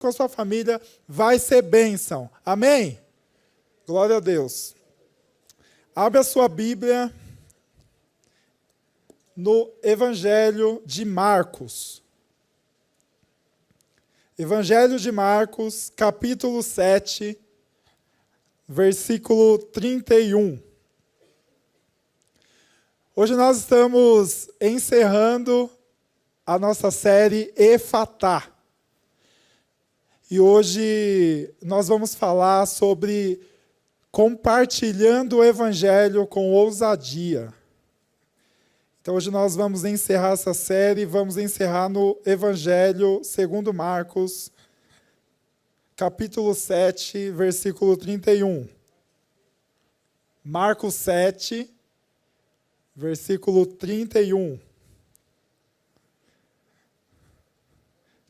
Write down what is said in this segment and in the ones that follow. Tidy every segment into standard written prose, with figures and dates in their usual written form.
com a sua família vai ser bênção. Amém? Glória a Deus. Abre a sua Bíblia no Evangelho de Marcos. Evangelho de Marcos, capítulo 7, versículo 31. Hoje nós estamos encerrando a nossa série Efatá. E hoje nós vamos falar sobre compartilhando o Evangelho com ousadia. Então hoje nós vamos encerrar essa série, vamos encerrar no Evangelho segundo Marcos, capítulo 7, versículo 31. Marcos 7, versículo 31.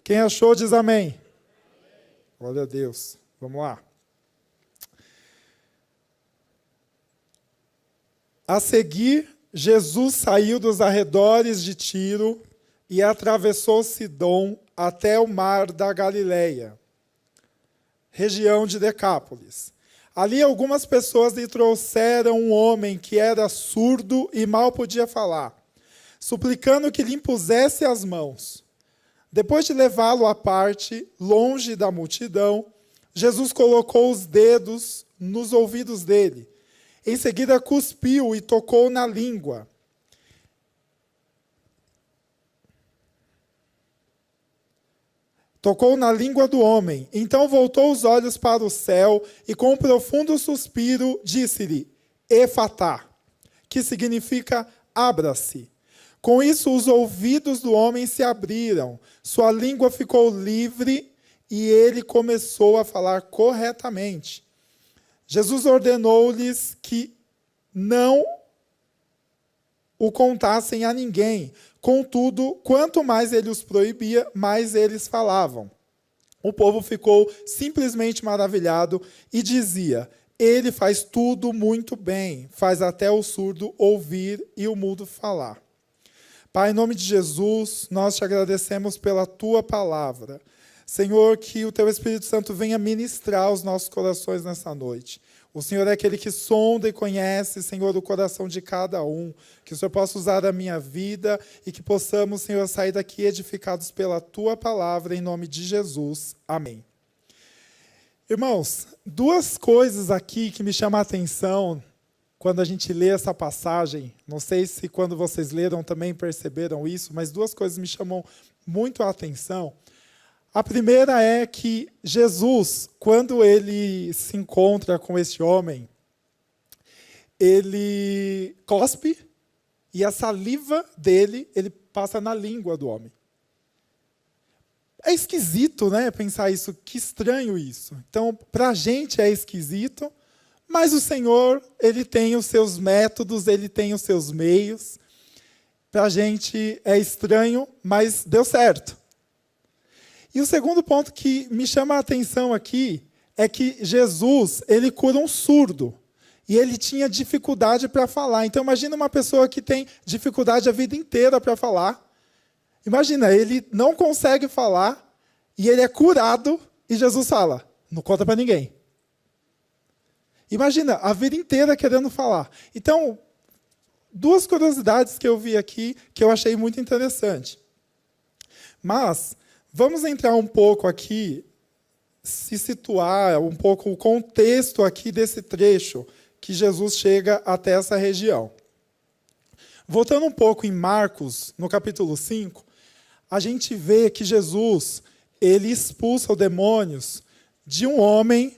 Quem achou diz amém. Glória a Deus. Vamos lá. A seguir, Jesus saiu dos arredores de Tiro e atravessou Sidom até o mar da Galileia, região de Decápolis. Ali algumas pessoas lhe trouxeram um homem que era surdo e mal podia falar, suplicando que lhe impusesse as mãos. Depois de levá-lo à parte, longe da multidão, Jesus colocou os dedos nos ouvidos dele. Em seguida, cuspiu e tocou na língua. Tocou na língua do homem. Então voltou os olhos para o céu e, com um profundo suspiro, disse-lhe, Efatá, que significa abra-se. Com isso, os ouvidos do homem se abriram, sua língua ficou livre e ele começou a falar corretamente. Jesus ordenou-lhes que não o contassem a ninguém. Contudo, quanto mais ele os proibia, mais eles falavam. O povo ficou simplesmente maravilhado e dizia, ele faz tudo muito bem, faz até o surdo ouvir e o mudo falar. Pai, em nome de Jesus, nós te agradecemos pela tua palavra. Senhor, que o teu Espírito Santo venha ministrar os nossos corações nessa noite. O Senhor é aquele que sonda e conhece, Senhor, o coração de cada um. Que o Senhor possa usar a minha vida e que possamos, Senhor, sair daqui edificados pela tua palavra, em nome de Jesus. Amém. Irmãos, duas coisas aqui que me chamam a atenção quando a gente lê essa passagem, não sei se quando vocês leram também perceberam isso, mas duas coisas me chamam muito a atenção. A primeira é que Jesus, quando ele se encontra com esse homem, ele cospe e a saliva dele, ele passa na língua do homem. É esquisito, né, pensar isso, que estranho isso. Então, para a gente é esquisito, mas o Senhor, ele tem os seus métodos, ele tem os seus meios. Para a gente é estranho, mas deu certo. E o segundo ponto que me chama a atenção aqui é que Jesus, ele cura um surdo. E ele tinha dificuldade para falar. Então, imagina uma pessoa que tem dificuldade a vida inteira para falar. Imagina, ele não consegue falar e ele é curado e Jesus fala, não conta para ninguém. Imagina, a vida inteira querendo falar. Então, duas curiosidades que eu vi aqui que eu achei muito interessante. Mas vamos entrar um pouco aqui, se situar um pouco o contexto aqui desse trecho que Jesus chega até essa região. Voltando um pouco em Marcos, no capítulo 5, a gente vê que Jesus, ele expulsa os demônios de um homem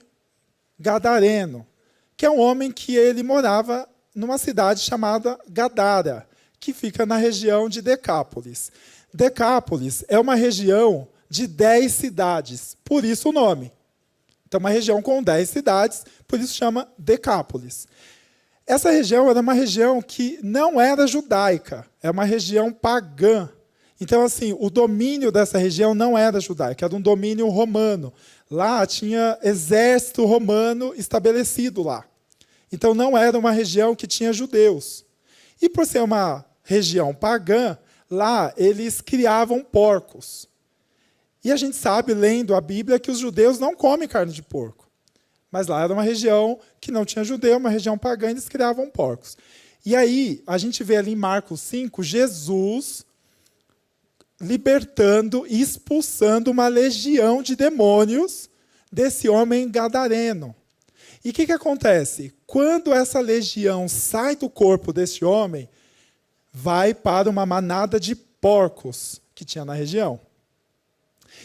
gadareno, que é um homem que ele morava numa cidade chamada Gadara, que fica na região de Decápolis. Decápolis é uma região de 10 cidades, por isso o nome. Então, uma região com 10 cidades, por isso chama Decápolis. Essa região era uma região que não era judaica, é uma região pagã. Então, assim, o domínio dessa região não era judaico, era um domínio romano. Lá tinha exército romano estabelecido lá. Então, não era uma região que tinha judeus. E por ser uma região pagã, lá eles criavam porcos. E a gente sabe, lendo a Bíblia, que os judeus não comem carne de porco. Mas lá era uma região que não tinha judeu, uma região pagã, e eles criavam porcos. E aí, a gente vê ali em Marcos 5, Jesus libertando e expulsando uma legião de demônios desse homem gadareno. E o que acontece? Quando essa legião sai do corpo desse homem, vai para uma manada de porcos que tinha na região.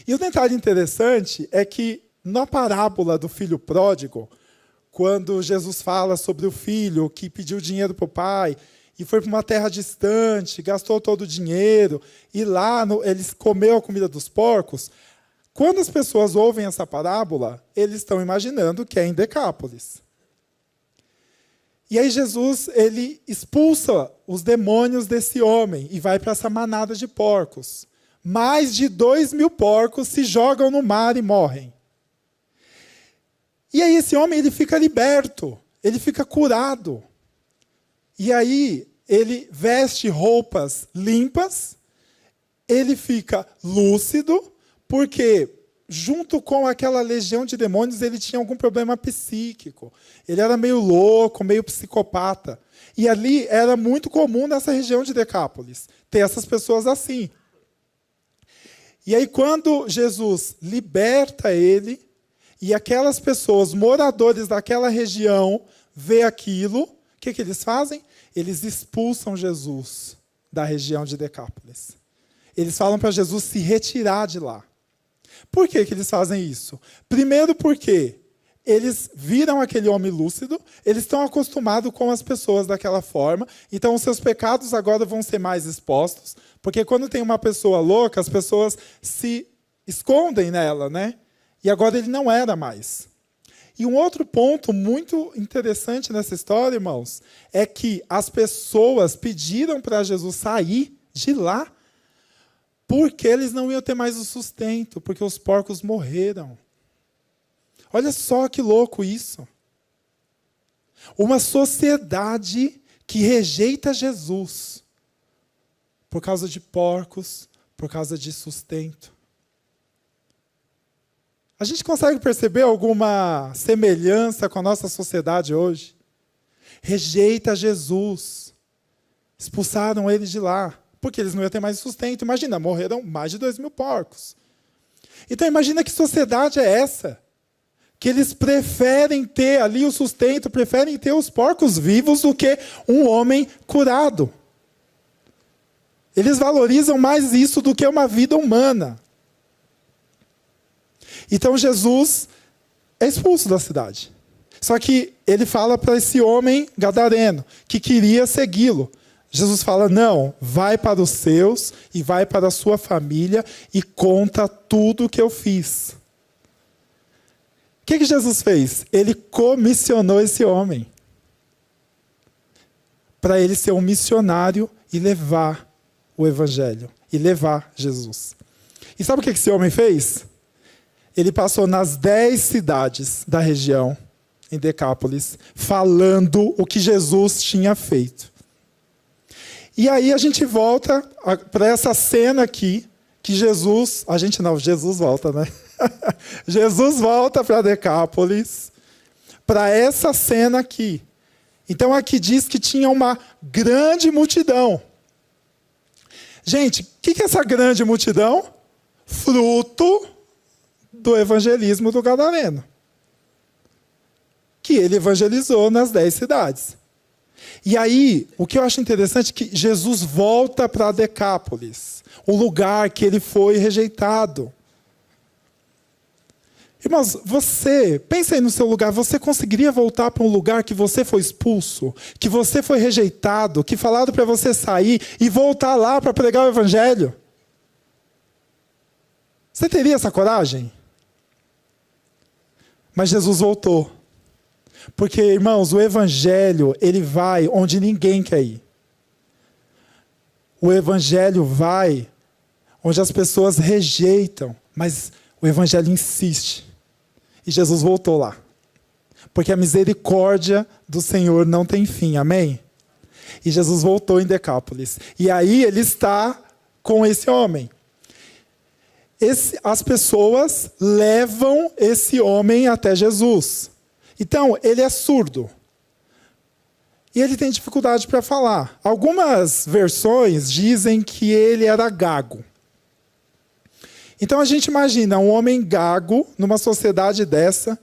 E o detalhe interessante é que, na parábola do filho pródigo, quando Jesus fala sobre o filho que pediu dinheiro para o pai e foi para uma terra distante, gastou todo o dinheiro, e lá ele comeu a comida dos porcos, quando as pessoas ouvem essa parábola, eles estão imaginando que é em Decápolis. E aí Jesus ele expulsa os demônios desse homem e vai para essa manada de porcos. Mais de 2.000 porcos se jogam no mar e morrem. E aí esse homem ele fica liberto, ele fica curado. E aí ele veste roupas limpas, ele fica lúcido, porque junto com aquela legião de demônios ele tinha algum problema psíquico. Ele era meio louco, meio psicopata. E ali era muito comum nessa região de Decápolis ter essas pessoas assim. E aí quando Jesus liberta ele, e aquelas pessoas, moradores daquela região, vê aquilo, o que eles fazem? Eles expulsam Jesus da região de Decápolis. Eles falam para Jesus se retirar de lá. Por que eles fazem isso? Primeiro porque eles viram aquele homem lúcido, eles estão acostumados com as pessoas daquela forma, então os seus pecados agora vão ser mais expostos, porque quando tem uma pessoa louca, as pessoas se escondem nela, né? E agora ele não era mais. E um outro ponto muito interessante nessa história, irmãos, é que as pessoas pediram para Jesus sair de lá porque eles não iam ter mais o sustento, porque os porcos morreram. Olha só que louco isso. Uma sociedade que rejeita Jesus por causa de porcos, por causa de sustento. A gente consegue perceber alguma semelhança com a nossa sociedade hoje? Rejeita Jesus. Expulsaram eles de lá, porque eles não iam ter mais sustento. Imagina, morreram mais de 2.000 porcos. Então imagina que sociedade é essa? Que eles preferem ter ali o sustento, preferem ter os porcos vivos do que um homem curado. Eles valorizam mais isso do que uma vida humana. Então Jesus é expulso da cidade. Só que ele fala para esse homem gadareno, que queria segui-lo. Jesus fala, não, vai para os seus e vai para a sua família e conta tudo o que eu fiz. O que Jesus fez? Ele comissionou esse homem para ele ser um missionário e levar o evangelho, e levar Jesus. E sabe o que esse homem fez? Ele passou nas 10 cidades da região, em Decápolis, falando o que Jesus tinha feito. E aí a gente volta para essa cena aqui, que Jesus volta, né? Jesus volta para Decápolis, para essa cena aqui. Então aqui diz que tinha uma grande multidão. Gente, o que é essa grande multidão? Fruto do evangelismo do gadareno, que ele evangelizou nas 10 cidades. E aí, o que eu acho interessante é que Jesus volta para Decápolis, o lugar que ele foi rejeitado. Irmãos, pensa aí no seu lugar, você conseguiria voltar para um lugar que você foi expulso, que você foi rejeitado, que falaram para você sair e voltar lá para pregar o evangelho? Você teria essa coragem? Mas Jesus voltou. Porque, irmãos, o evangelho, ele vai onde ninguém quer ir. O evangelho vai onde as pessoas rejeitam, mas o evangelho insiste. E Jesus voltou lá. Porque a misericórdia do Senhor não tem fim, amém? E Jesus voltou em Decápolis. E aí ele está com esse homem. as pessoas levam esse homem até Jesus. Então, ele é surdo. E ele tem dificuldade para falar. Algumas versões dizem que ele era gago. Então a gente imagina um homem gago numa sociedade dessa.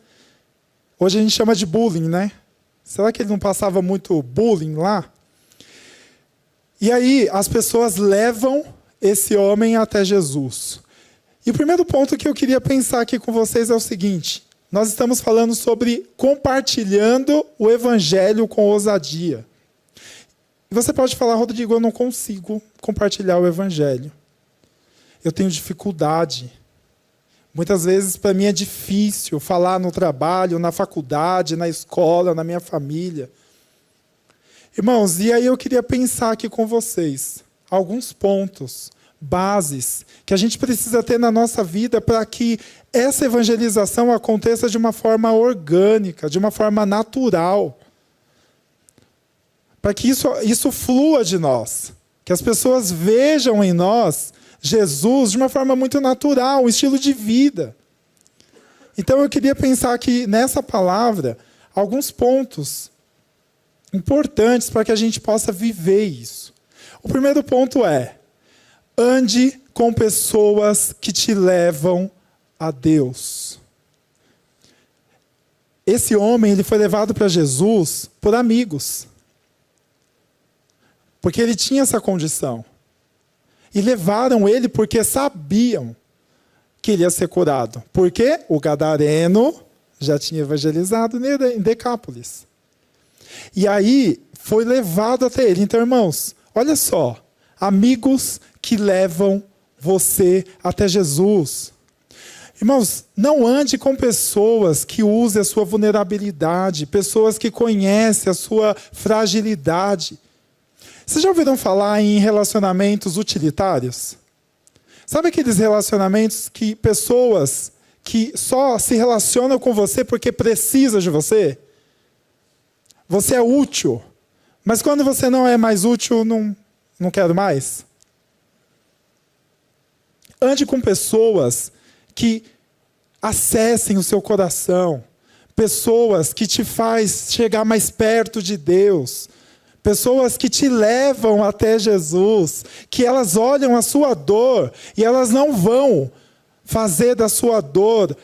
Hoje a gente chama de bullying, né? Será que ele não passava muito bullying lá? E aí as pessoas levam esse homem até Jesus. E o primeiro ponto que eu queria pensar aqui com vocês é o seguinte: nós estamos falando sobre compartilhando o evangelho com ousadia. E você pode falar, Rodrigo, eu não consigo compartilhar o evangelho. Eu tenho dificuldade. Muitas vezes para mim é difícil falar no trabalho, na faculdade, na escola, na minha família. Irmãos, e aí eu queria pensar aqui com vocês alguns pontos, bases, que a gente precisa ter na nossa vida para que essa evangelização aconteça de uma forma orgânica, de uma forma natural. Para que isso flua de nós. Que as pessoas vejam em nós Jesus de uma forma muito natural, um estilo de vida. Então eu queria pensar aqui nessa palavra alguns pontos importantes para que a gente possa viver isso. O primeiro ponto é: ande com pessoas que te levam a Deus. Esse homem, ele foi levado para Jesus por amigos. Porque ele tinha essa condição. E levaram ele porque sabiam que ele ia ser curado. Porque o gadareno já tinha evangelizado em Decápolis. E aí foi levado até ele. Então, irmãos, olha só. Amigos que levam você até Jesus. Irmãos, não ande com pessoas que usem a sua vulnerabilidade, pessoas que conhecem a sua fragilidade. Vocês já ouviram falar em relacionamentos utilitários? Sabe aqueles relacionamentos que pessoas que só se relacionam com você porque precisam de você? Você é útil, mas quando você não é mais útil, não quero mais. Ande com pessoas que acessem o seu coração, pessoas que te faz chegar mais perto de Deus, pessoas que te levam até Jesus, que elas olham a sua dor e elas não vão fazer da sua dor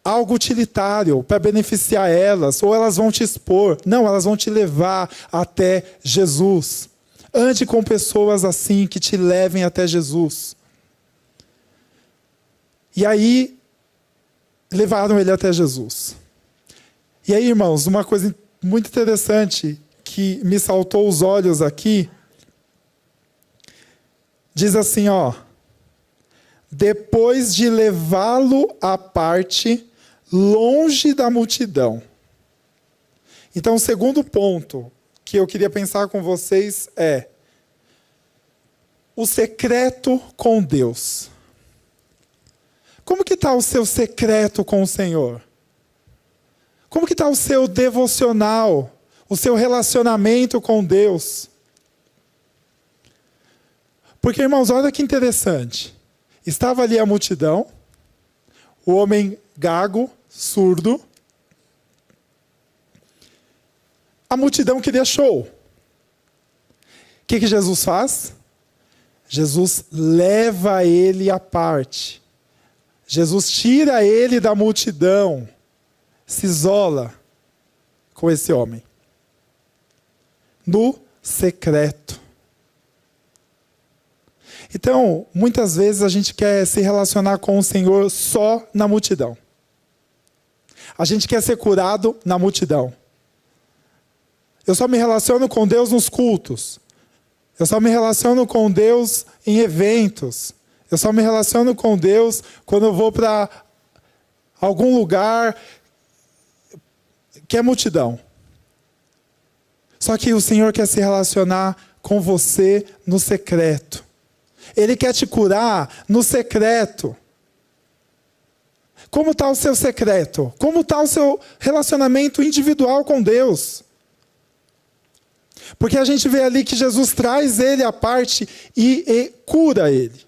algo utilitário para beneficiar elas, ou elas vão te expor. Não, elas vão te levar até Jesus. Ande com pessoas assim que te levem até Jesus. E aí, levaram ele até Jesus. E aí, irmãos, uma coisa muito interessante que me saltou os olhos aqui, diz assim, ó: depois de levá-lo à parte, longe da multidão. Então, o segundo ponto que eu queria pensar com vocês é o secreto com Deus. Como que está o seu secreto com o Senhor? Como que está o seu devocional? O seu relacionamento com Deus? Porque, irmãos, olha que interessante. Estava ali a multidão, o homem gago, surdo. A multidão queria show. O que Jesus faz? Jesus leva ele à parte. Jesus tira ele da multidão, se isola com esse homem. No secreto. Então, muitas vezes a gente quer se relacionar com o Senhor só na multidão. A gente quer ser curado na multidão. Eu só me relaciono com Deus nos cultos. Eu só me relaciono com Deus em eventos. Eu só me relaciono com Deus quando eu vou para algum lugar que é multidão. Só que o Senhor quer se relacionar com você no secreto. Ele quer te curar no secreto. Como está o seu secreto? Como está o seu relacionamento individual com Deus? Porque a gente vê ali que Jesus traz ele à parte e cura ele.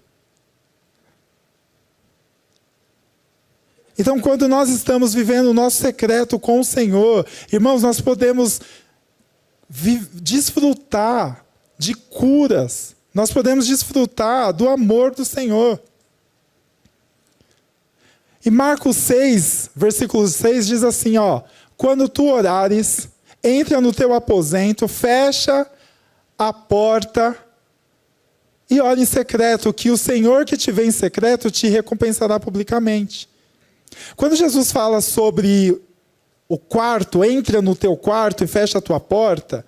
Então, quando nós estamos vivendo o nosso secreto com o Senhor, irmãos, nós podemos desfrutar de curas. Nós podemos desfrutar do amor do Senhor. E Marcos 6, versículo 6 diz assim, ó: quando tu orares, entra no teu aposento, fecha a porta e ora em secreto, que o Senhor que te vê em secreto te recompensará publicamente. Quando Jesus fala sobre o quarto, entra no teu quarto e fecha a tua porta,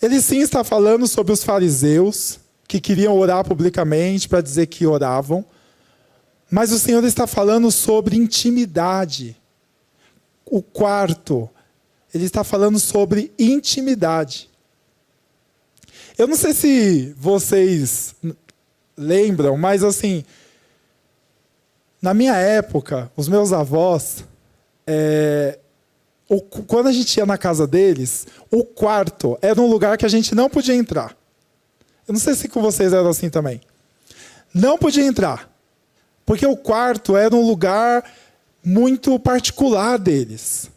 ele sim está falando sobre os fariseus, que queriam orar publicamente para dizer que oravam, mas o Senhor está falando sobre intimidade. O quarto, ele está falando sobre intimidade. Eu não sei se vocês lembram, mas assim, na minha época, os meus avós, quando a gente ia na casa deles, o quarto era um lugar que a gente não podia entrar. Eu não sei se com vocês era assim também. Não podia entrar. Porque o quarto era um lugar muito particular deles.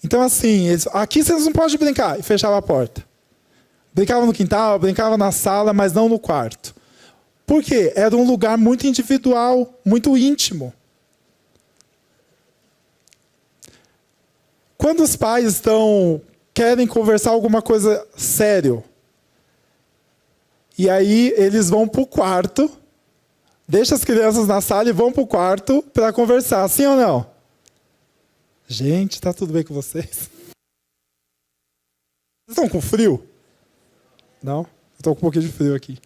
Então assim, aqui vocês não podem brincar. E fechava a porta. Brincava no quintal, brincava na sala, mas não no quarto. Por quê? Era um lugar muito individual, muito íntimo. Quando os pais querem conversar alguma coisa sério, e aí eles vão para o quarto, deixam as crianças na sala e vão para o quarto para conversar, sim ou não? Gente, está tudo bem com vocês? Vocês estão com frio? Não? Estou com um pouquinho de frio aqui.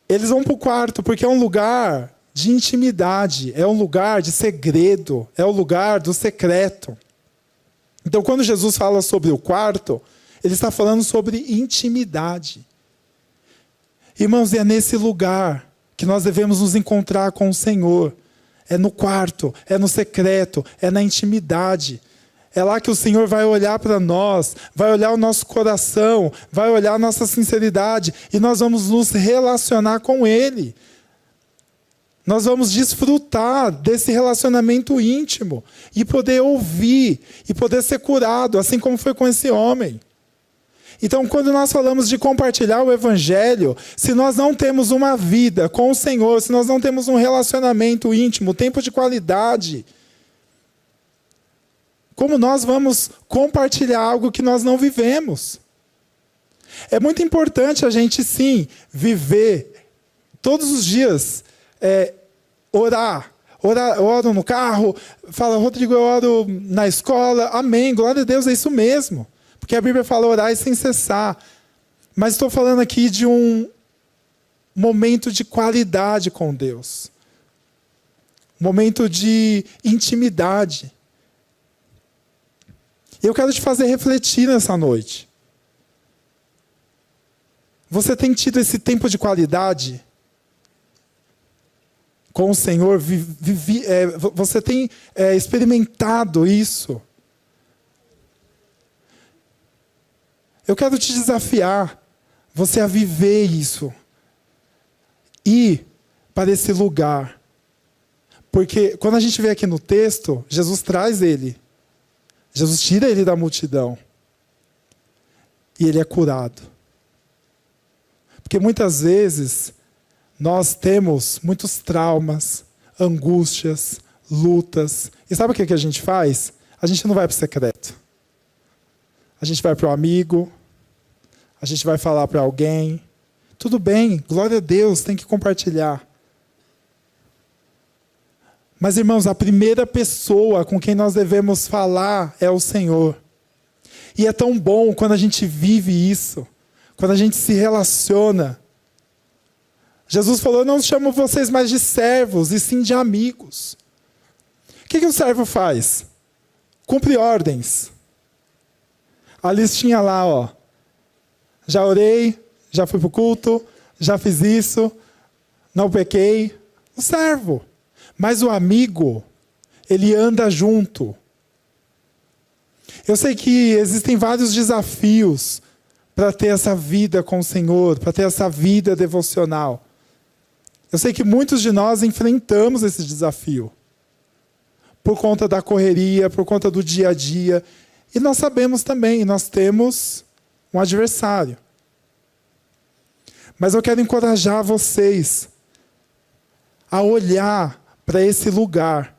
Eles vão para o quarto porque é um lugar de intimidade, é um lugar de segredo, é o lugar do secreto. Então, quando Jesus fala sobre o quarto, ele está falando sobre intimidade. Irmãos, é nesse lugar que nós devemos nos encontrar com o Senhor. É no quarto, é no secreto, é na intimidade. É lá que o Senhor vai olhar para nós, vai olhar o nosso coração, vai olhar a nossa sinceridade e nós vamos nos relacionar com Ele. Nós vamos desfrutar desse relacionamento íntimo e poder ouvir e poder ser curado, assim como foi com esse homem. Então, quando nós falamos de compartilhar o Evangelho, se nós não temos uma vida com o Senhor, se nós não temos um relacionamento íntimo, tempo de qualidade, como nós vamos compartilhar algo que nós não vivemos? É muito importante a gente, sim, viver todos os dias, orar. Eu oro no carro, fala, Rodrigo, eu oro na escola. Amém, glória a Deus, é isso mesmo. Porque a Bíblia fala orar sem cessar. Mas estou falando aqui de um momento de qualidade com Deus. Momento de intimidade. Eu quero te fazer refletir nessa noite. Você tem tido esse tempo de qualidade com o Senhor? Você tem experimentado isso? Eu quero te desafiar, você a viver isso. Ir para esse lugar. Porque quando a gente vê aqui no texto, Jesus traz ele. Jesus tira ele da multidão. E ele é curado. Porque muitas vezes nós temos muitos traumas, angústias, lutas. E sabe o que a gente faz? A gente não vai para o secreto. A gente vai para o amigo. A gente vai falar para alguém. Tudo bem, glória a Deus, tem que compartilhar. Mas, irmãos, a primeira pessoa com quem nós devemos falar é o Senhor. E é tão bom quando a gente vive isso, quando a gente se relaciona. Jesus falou, eu não chamo vocês mais de servos, e sim de amigos. O que o servo faz? Cumpre ordens. A listinha lá, ó. Já orei, já fui para o culto, já fiz isso, não pequei. O servo. Mas o amigo, ele anda junto. Eu sei que existem vários desafios para ter essa vida com o Senhor, para ter essa vida devocional. Eu sei que muitos de nós enfrentamos esse desafio. Por conta da correria, por conta do dia a dia. E nós sabemos também, nós temos um adversário. Mas eu quero encorajar vocês a olhar para esse lugar,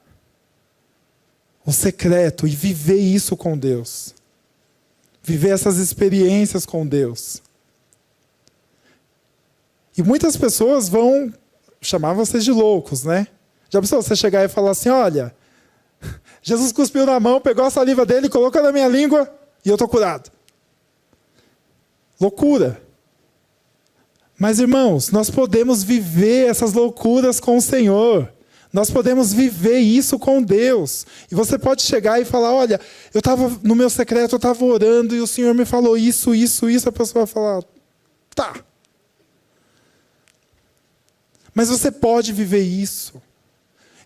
o secreto, e viver isso com Deus. Viver essas experiências com Deus. E muitas pessoas vão chamar vocês de loucos, né? Já pensou você chegar e falar assim, olha, Jesus cuspiu na mão, pegou a saliva dele, colocou na minha língua e eu estou curado. Loucura. Mas, irmãos, nós podemos viver essas loucuras com o Senhor. Nós podemos viver isso com Deus. E você pode chegar e falar, olha, eu estava no meu secreto, eu estava orando e o Senhor me falou isso. A pessoa vai falar, tá. Mas você pode viver isso.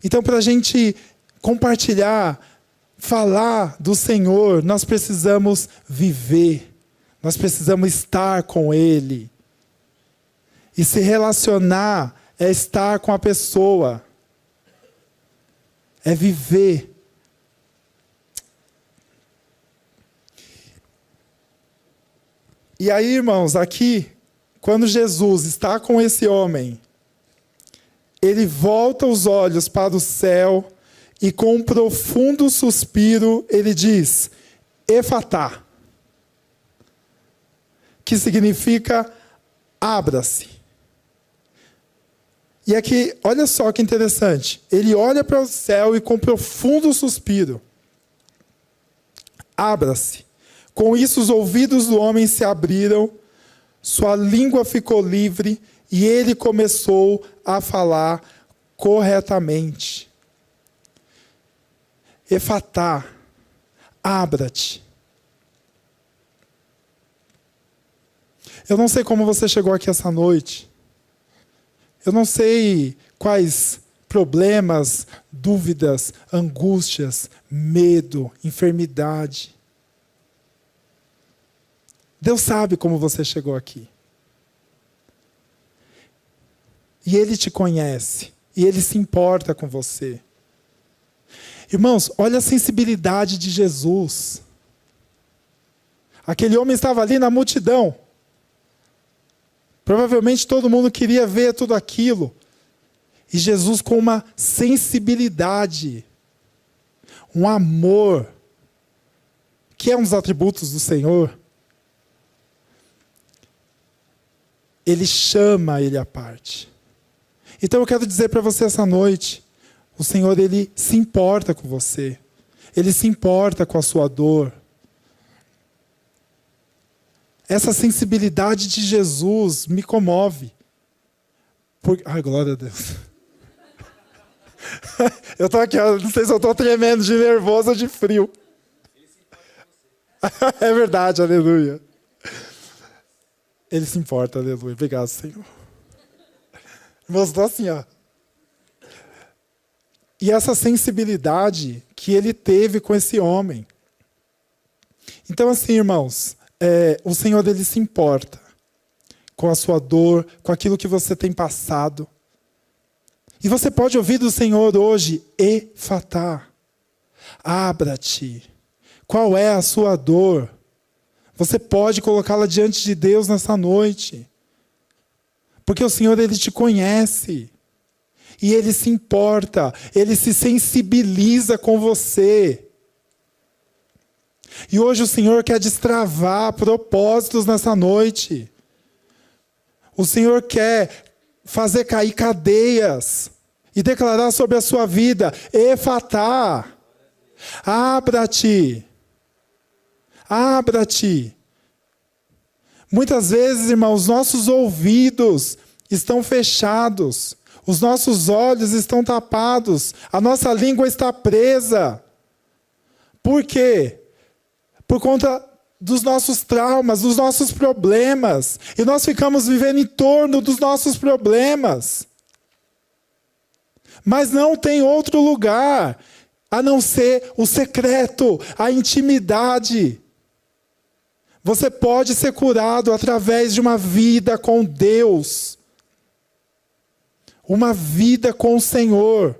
Então, para a gente compartilhar, falar do Senhor, nós precisamos viver. Nós precisamos estar com Ele. E se relacionar é estar com a pessoa. É viver. E aí, irmãos, aqui, quando Jesus está com esse homem, ele volta os olhos para o céu e com um profundo suspiro, ele diz, Efatá, que significa abra-se. E aqui, olha só que interessante. Ele olha para o céu e com profundo suspiro. Abra-se. Com isso os ouvidos do homem se abriram, sua língua ficou livre e ele começou a falar corretamente. Efatá, abra-te. Eu não sei como você chegou aqui essa noite. Eu não sei quais problemas, dúvidas, angústias, medo, enfermidade. Deus sabe como você chegou aqui. E Ele te conhece. E Ele se importa com você. Irmãos, olha a sensibilidade de Jesus. Aquele homem estava ali na multidão. Provavelmente todo mundo queria ver tudo aquilo. E Jesus com uma sensibilidade, um amor, que é um dos atributos do Senhor, Ele chama ele à parte. Então eu quero dizer para você essa noite, o Senhor, Ele se importa com você. Ele se importa com a sua dor. Essa sensibilidade de Jesus me comove. Ai, glória a Deus. Eu estou aqui, não sei se eu estou tremendo de nervoso ou de frio. É verdade, aleluia. Ele se importa, aleluia. Obrigado, Senhor. Irmãos, estou assim, ó. E essa sensibilidade que ele teve com esse homem. Então, assim, irmãos, o Senhor, Ele se importa com a sua dor, com aquilo que você tem passado. E você pode ouvir do Senhor hoje, Efatá, abra-te. Qual é a sua dor? Você pode colocá-la diante de Deus nessa noite. Porque o Senhor, Ele te conhece. E Ele se importa, Ele se sensibiliza com você. E hoje o Senhor quer destravar propósitos nessa noite. O Senhor quer fazer cair cadeias e declarar sobre a sua vida, Efatá, abra-te, abra-te. Muitas vezes, irmãos, nossos ouvidos estão fechados, os nossos olhos estão tapados, a nossa língua está presa. Por quê? Por conta dos nossos traumas, dos nossos problemas. E nós ficamos vivendo em torno dos nossos problemas. Mas não tem outro lugar a não ser o secreto, a intimidade. Você pode ser curado através de uma vida com Deus. uma vida com o Senhor.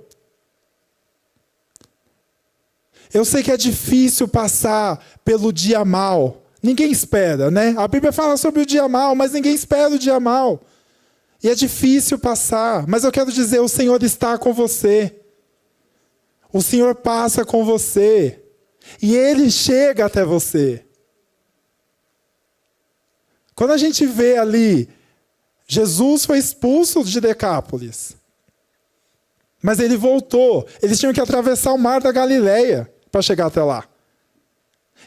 Eu sei que é difícil passar pelo dia mal. Ninguém espera, né? A Bíblia fala sobre o dia mal, mas ninguém espera o dia mal. E é difícil passar. Mas eu quero dizer, o Senhor está com você. O Senhor passa com você. E Ele chega até você. Quando a gente vê ali, Jesus foi expulso de Decápolis. Mas Ele voltou. Eles tinham que atravessar o mar da Galileia para chegar até lá.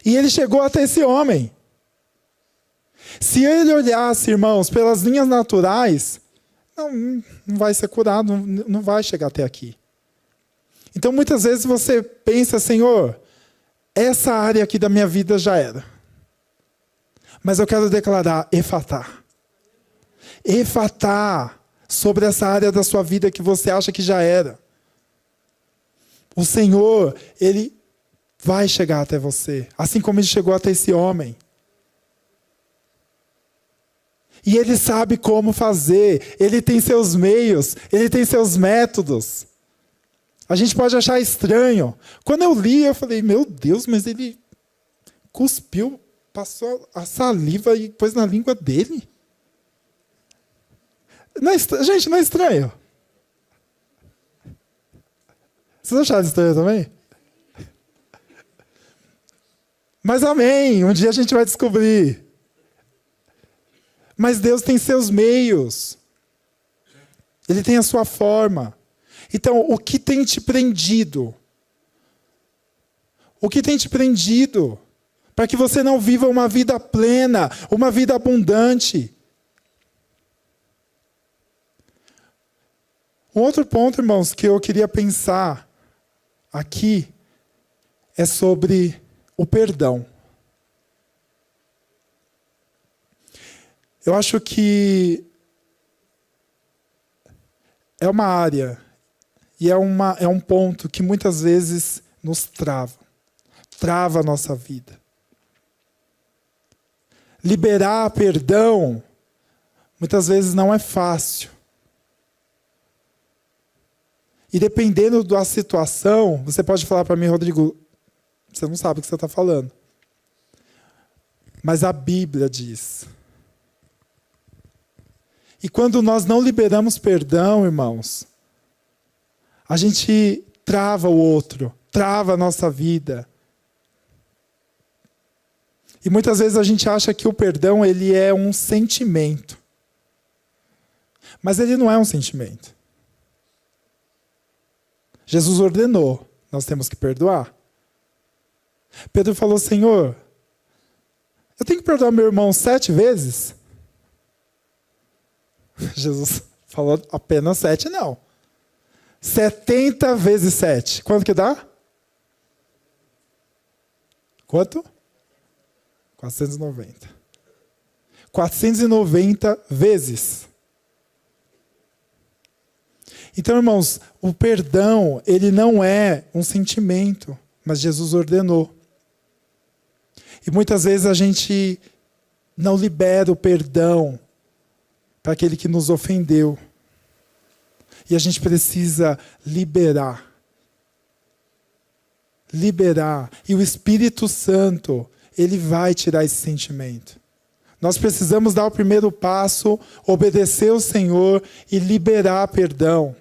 E Ele chegou até esse homem. Se Ele olhasse, irmãos, pelas linhas naturais, não vai ser curado, não vai chegar até aqui. Então, muitas vezes você pensa, Senhor, essa área aqui da minha vida já era. Mas eu quero declarar, Efatá. Efatá sobre essa área da sua vida que você acha que já era. O Senhor, Ele vai chegar até você, assim como Ele chegou até esse homem. E Ele sabe como fazer, Ele tem seus meios, Ele tem seus métodos. A gente pode achar estranho. Quando eu li, eu falei, meu Deus, mas Ele cuspiu, passou a saliva e pôs na língua dele. Não é gente, não é estranho? Vocês acharam estranho também? Mas amém, um dia a gente vai descobrir. Mas Deus tem seus meios. Ele tem a sua forma. Então, o que tem te prendido? O que tem te prendido? Para que você não viva uma vida plena, uma vida abundante. Um outro ponto, irmãos, que eu queria pensar aqui é sobre o perdão. Eu acho que é uma área e é um ponto que muitas vezes nos trava a nossa vida. Liberar perdão, muitas vezes não é fácil. E dependendo da situação, você pode falar para mim, Rodrigo, você não sabe o que você está falando. Mas a Bíblia diz. E quando nós não liberamos perdão, irmãos, a gente trava o outro, trava a nossa vida. E muitas vezes a gente acha que o perdão ele é um sentimento. Mas ele não é um sentimento. Jesus ordenou, nós temos que perdoar. Pedro falou, Senhor, eu tenho que perdoar meu irmão 7 vezes? Jesus falou apenas 7, não. 70 vezes 7. Quanto que dá? Quanto? 490. 490 vezes. Então, irmãos, o perdão, ele não é um sentimento, mas Jesus ordenou. E muitas vezes a gente não libera o perdão para aquele que nos ofendeu. E a gente precisa liberar. Liberar. E o Espírito Santo, ele vai tirar esse sentimento. Nós precisamos dar o primeiro passo, obedecer ao Senhor e liberar perdão.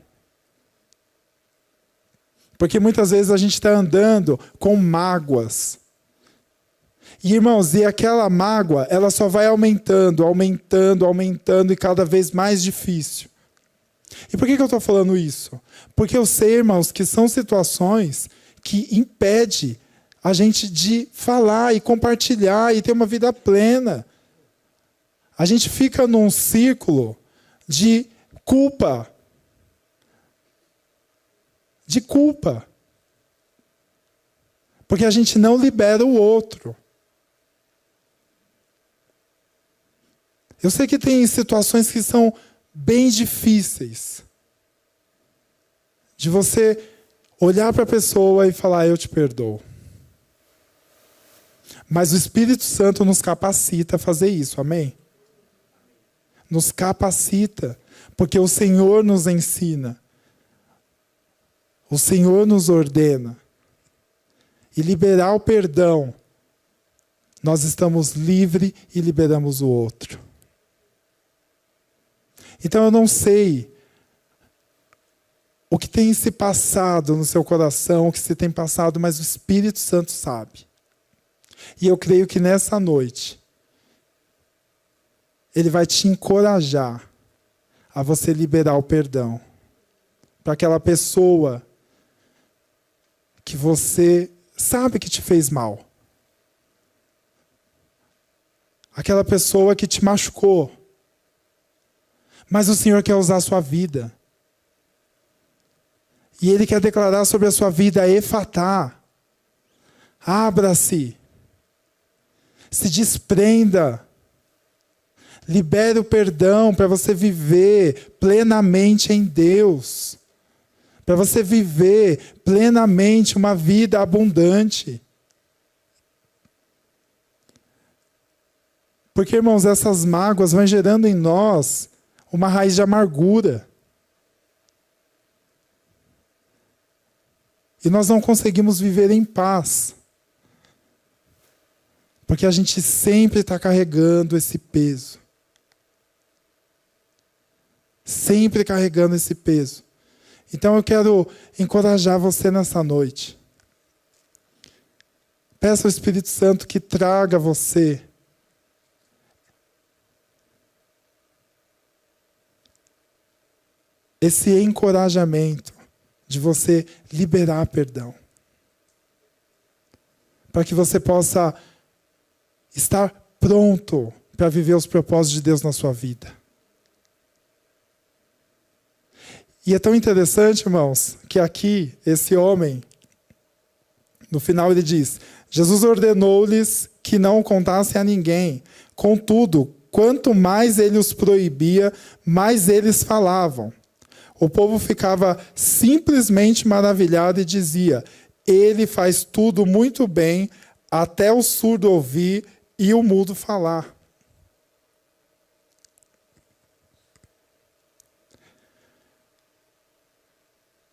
Porque muitas vezes a gente está andando com mágoas. E, irmãos, e aquela mágoa, ela só vai aumentando, aumentando, aumentando e cada vez mais difícil. E por que eu estou falando isso? Porque eu sei, irmãos, que são situações que impedem a gente de falar e compartilhar e ter uma vida plena. A gente fica num círculo de culpa. De culpa. Porque a gente não libera o outro. Eu sei que tem situações que são bem difíceis. De você olhar para a pessoa e falar, eu te perdoo. Mas o Espírito Santo nos capacita a fazer isso, amém? Nos capacita. Porque o Senhor nos ensina. O Senhor nos ordena. E liberar o perdão, nós estamos livres e liberamos o outro. Então eu não sei o que tem se passado no seu coração, o que se tem passado, mas o Espírito Santo sabe. E eu creio que nessa noite, Ele vai te encorajar a você liberar o perdão para aquela pessoa que você sabe que te fez mal. Aquela pessoa que te machucou. Mas o Senhor quer usar a sua vida. E Ele quer declarar sobre a sua vida efatá. Abra-se. Se desprenda. Libere o perdão para você viver plenamente em Deus. Para você viver plenamente uma vida abundante. Porque, irmãos, essas mágoas vão gerando em nós uma raiz de amargura. E nós não conseguimos viver em paz. Porque a gente sempre está carregando esse peso. Sempre carregando esse peso. Então eu quero encorajar você nessa noite. Peça ao Espírito Santo que traga você esse encorajamento de você liberar perdão. Para que você possa estar pronto para viver os propósitos de Deus na sua vida. E é tão interessante, irmãos, que aqui, esse homem, no final ele diz, Jesus ordenou-lhes que não contassem a ninguém. Contudo, quanto mais ele os proibia, mais eles falavam. O povo ficava simplesmente maravilhado e dizia, ele faz tudo muito bem, até o surdo ouvir e o mudo falar.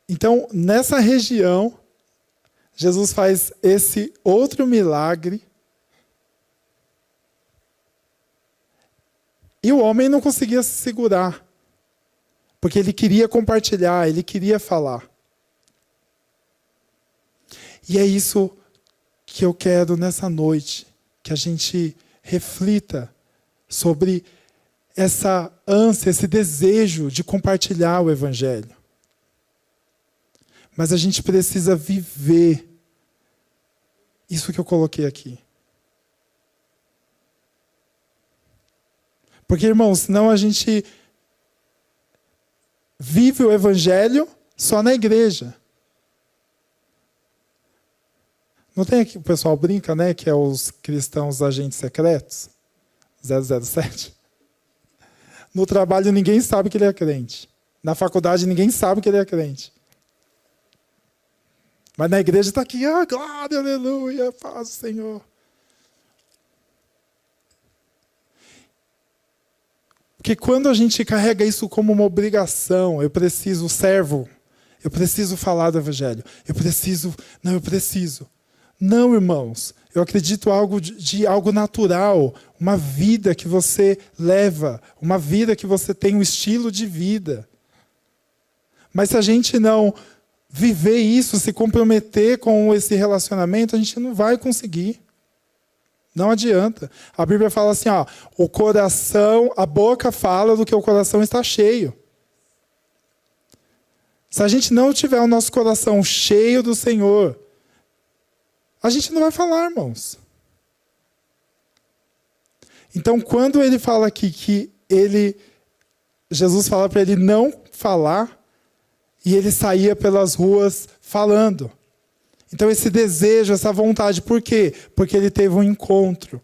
Então, nessa região, Jesus faz esse outro milagre. E o homem não conseguia se segurar. Porque ele queria compartilhar, ele queria falar. E é isso que eu quero nessa noite, que a gente reflita sobre essa ânsia, esse desejo de compartilhar o Evangelho. Mas a gente precisa viver isso que eu coloquei aqui. Porque, irmãos, senão a gente vive o Evangelho só na igreja. Não tem aqui, o pessoal brinca, né, que é os cristãos agentes secretos? 007. No trabalho ninguém sabe que ele é crente. Na faculdade ninguém sabe que ele é crente. Mas na igreja está aqui, glória, aleluia, paz do Senhor. Porque quando a gente carrega isso como uma obrigação, eu preciso, servo, eu preciso falar do Evangelho, eu preciso. Não, irmãos, eu acredito de algo natural, uma vida que você leva, uma vida que você tem, um estilo de vida. Mas se a gente não viver isso, se comprometer com esse relacionamento, a gente não vai conseguir. Não adianta. A Bíblia fala assim, o coração, a boca fala do que o coração está cheio. Se a gente não tiver o nosso coração cheio do Senhor, a gente não vai falar, irmãos. Então, quando ele fala aqui que Jesus fala para ele não falar, e ele saía pelas ruas falando. Então esse desejo, essa vontade, por quê? Porque ele teve um encontro.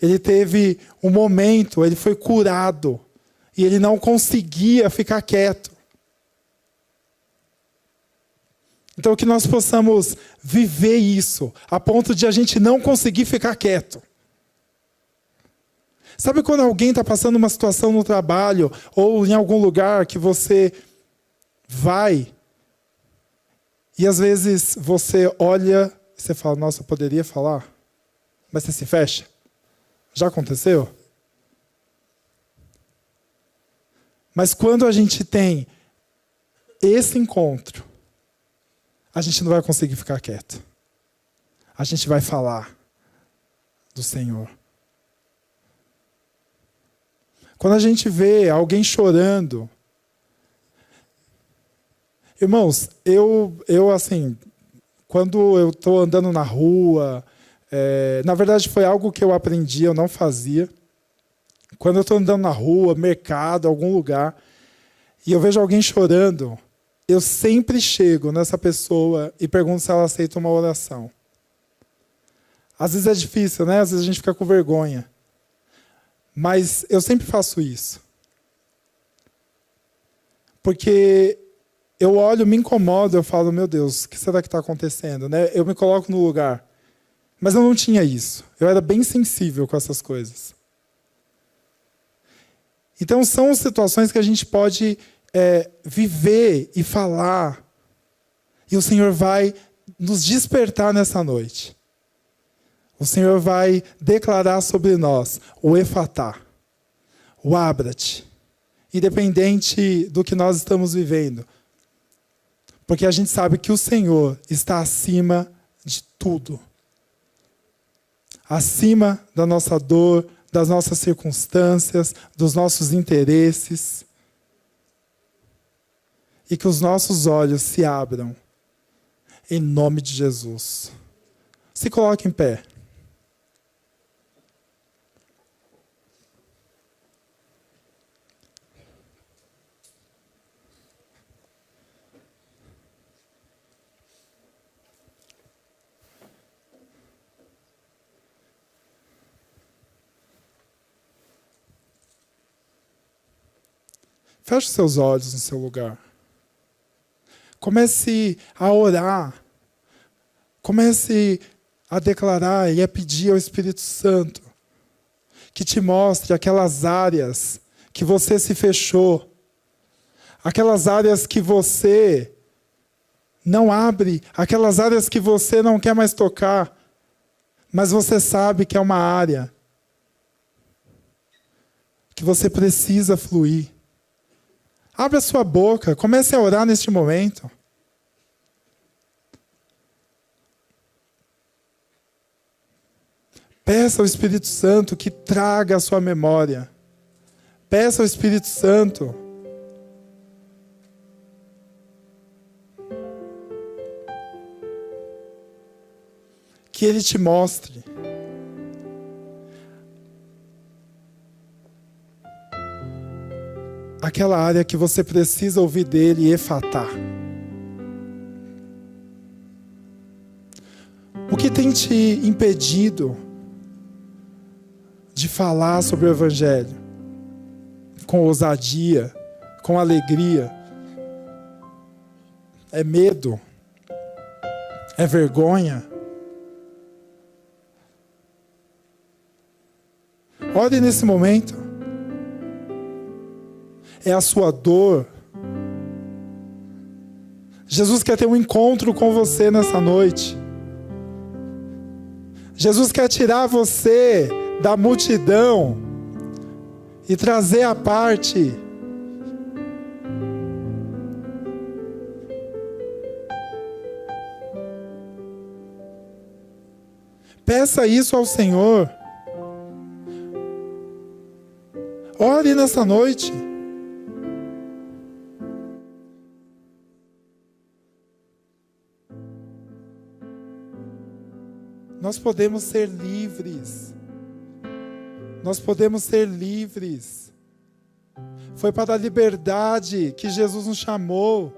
Ele teve um momento, ele foi curado. E ele não conseguia ficar quieto. Então que nós possamos viver isso, a ponto de a gente não conseguir ficar quieto. Sabe quando alguém está passando uma situação no trabalho ou em algum lugar que você vai e às vezes você olha e você fala, nossa, eu poderia falar, mas você se fecha? Já aconteceu? Mas quando a gente tem esse encontro, a gente não vai conseguir ficar quieto. A gente vai falar do Senhor. Quando a gente vê alguém chorando, irmãos, eu assim, quando eu estou andando na rua, na verdade foi algo que eu aprendi, eu não fazia. Quando eu estou andando na rua, mercado, algum lugar, e eu vejo alguém chorando, eu sempre chego nessa pessoa e pergunto se ela aceita uma oração. Às vezes é difícil, né? Às vezes a gente fica com vergonha. Mas eu sempre faço isso. Porque eu olho, me incomodo, eu falo, meu Deus, o que será que está acontecendo? Né? Eu me coloco no lugar. Mas eu não tinha isso. Eu era bem sensível com essas coisas. Então são situações que a gente pode viver e falar. E o Senhor vai nos despertar nessa noite. O Senhor vai declarar sobre nós o efatá, o abra-te, independente do que nós estamos vivendo. Porque a gente sabe que o Senhor está acima de tudo. Acima da nossa dor, das nossas circunstâncias, dos nossos interesses. E que os nossos olhos se abram, em nome de Jesus. Se coloque em pé. Feche seus olhos no seu lugar. Comece a orar. Comece a declarar e a pedir ao Espírito Santo que te mostre aquelas áreas que você se fechou. Aquelas áreas que você não abre. Aquelas áreas que você não quer mais tocar. Mas você sabe que é uma área que você precisa fluir. Abra sua boca, comece a orar neste momento. Peça ao Espírito Santo que traga a sua memória. Peça ao Espírito Santo que Ele te mostre aquela área que você precisa ouvir dele e efatá. O que tem te impedido de falar sobre o Evangelho com ousadia, com alegria? É medo? É vergonha? Ore nesse momento. É a sua dor. Jesus quer ter um encontro com você nessa noite. Jesus quer tirar você da multidão e trazer à parte. Peça isso ao Senhor. Ore nessa noite. Nós podemos ser livres. Nós podemos ser livres. Foi para a liberdade que Jesus nos chamou.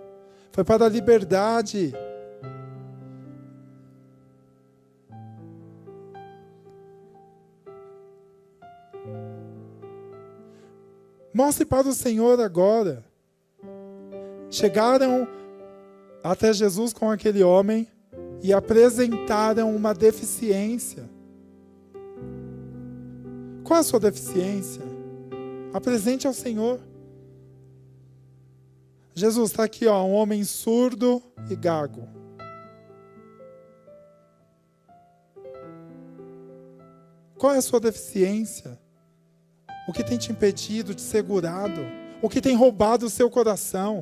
Foi para a liberdade. Mostre para o Senhor agora. Chegaram até Jesus com aquele homem e apresentaram uma deficiência. Qual é a sua deficiência? Apresente ao Senhor. Jesus está aqui, ó, um homem surdo e gago. Qual é a sua deficiência? O que tem te impedido, te segurado? O que tem roubado o seu coração?